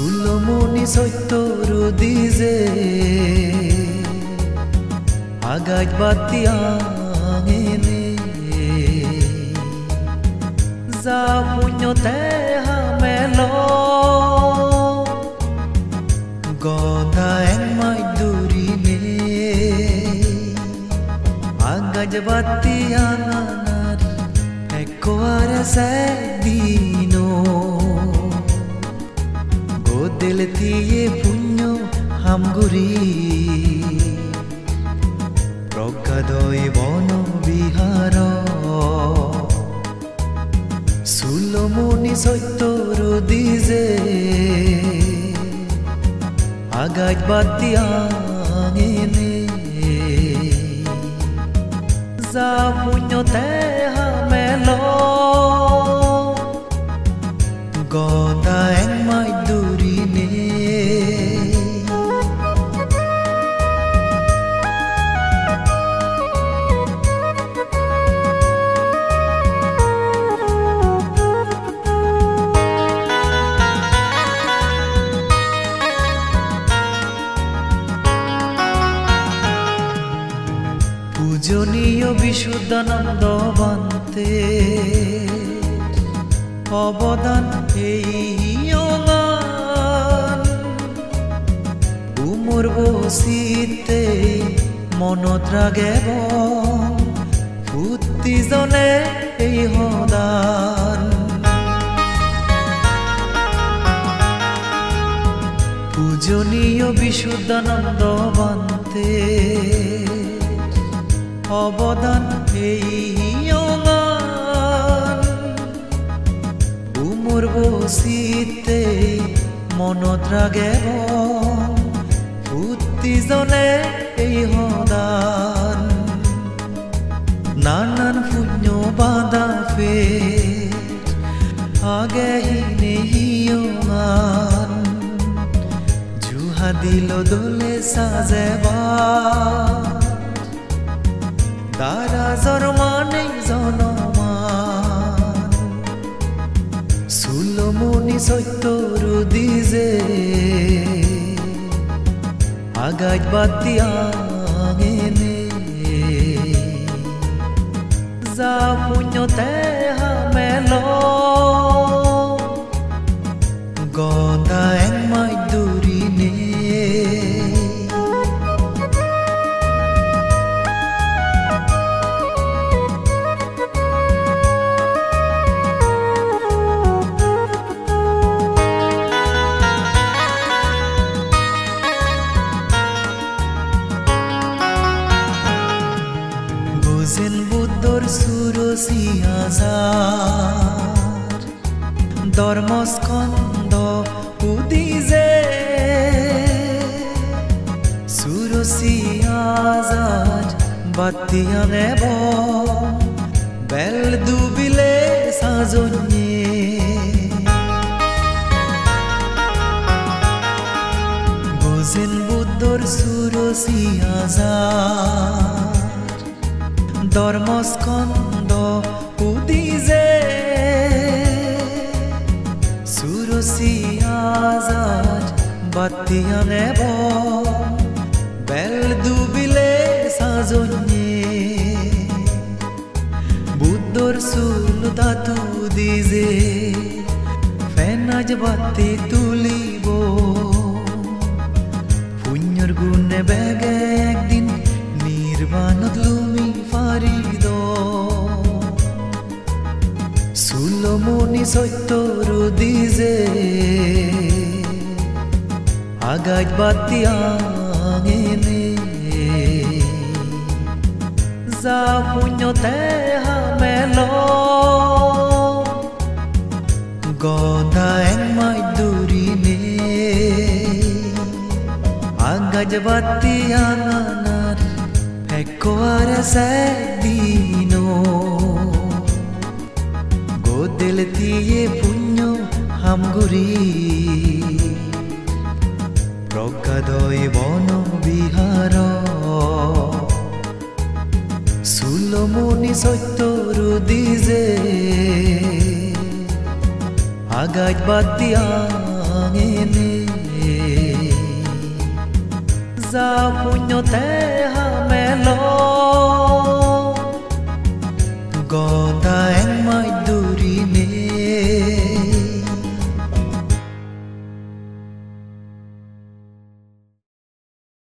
সুলমনি সত্যৰু দিজে আগাজ বাতিয়াঙেনে যা পুণ্যতে হামেলো গদা এমাই দূরিনে আগাজ বাতিয়াঙানার একোয়ার সেদিনো দিল দিয়ে পুণ্য হামগুরি প্রজ্ঞাদয় বন বিহার সুলমনি সত্যৰু দিজে আগাজ বাতিয়াঙেনে যা পুণ্যতে হামেলো গদা এমাই দূরিনে পূজনীয় বিশুদ্ধানন্দ বান্তে অবদান এই অগান উমর বসিতে মনত রাগেব ফুটিজনে এই সদান পূজনীয় বিশুদ্ধানন্দ বান্তে অবদান এই অগান উমর বসিতে মনত রাগেব ফুটিজনে এই সদান নানান পুণ্য বাধা ফের আগে হিনে হিয়মান জুহা দিল দোলে সাজেবা তারা জন্মানে জনমান সুলমনি সত্যৰু দিজে আগাজ বাতিয়াঙেনে যা পুণ্যতে হামেলো গদা এমাই দূরিনে বুঝেন বুদ্ধর সুরসি হাজার ধর্মস্কন্দ উদিজে সুরসি হাজার বাতিয়াঙেব বেল দুবিলে সাজন্যে বুঝেন বুদ্ধর সুরসি হাজার ধর্মস্কন্দ উদিজে সুরসি হাজার বাতিয়াঙেব বেল দুবিলে সাজন্যে বুদ্ধর চুল ধাতু দিজে ফেনাজ বাতি তুলিব পুণ্যর গুণে বেগে একদিন নির্বাণত লুমি ফারিদ সুলমনি সত্যৰু দিজে আগাজ বাতিয়াঙেনে যা পুণ্যতে হামেলো গদা এমাই দূরিনে আগাজ বাতিয়াঙানার একোয়ার সেদিনো দিল দিয়ে পুণ্য হামগুরি প্রজ্ঞাদয় বন বিহার সুলমনি সত্যৰু দিজে আগাজ বাতিয়াঙেনে punya teh hamelo